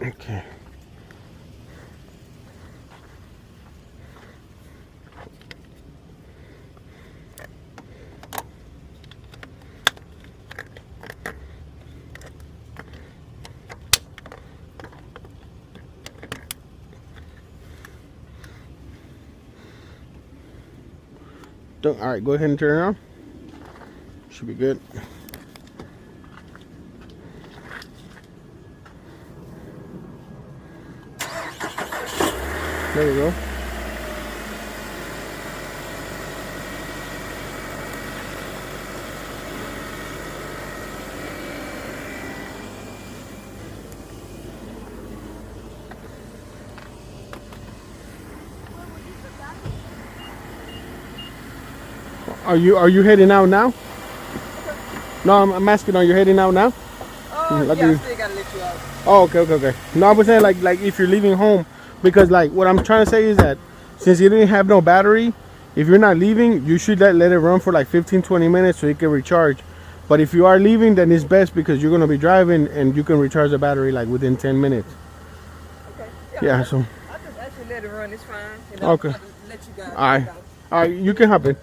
Okay. All right, go ahead and turn it on. Should be good. There we go. Are you heading out now? No, I'm asking, are you heading out now? Oh, yeah, I still gotta let you out. Oh, okay. No, I was saying like if you're leaving home, because like what I'm trying to say is that since you didn't have no battery, if you're not leaving, you should let it run for like 15-20 minutes so you can recharge. But if you are leaving, then it's best because you're gonna be driving and you can recharge the battery like within 10 minutes. Okay. Yeah, so. I just actually let it run. It's fine. Okay. Let you guys. All right, you can hop in.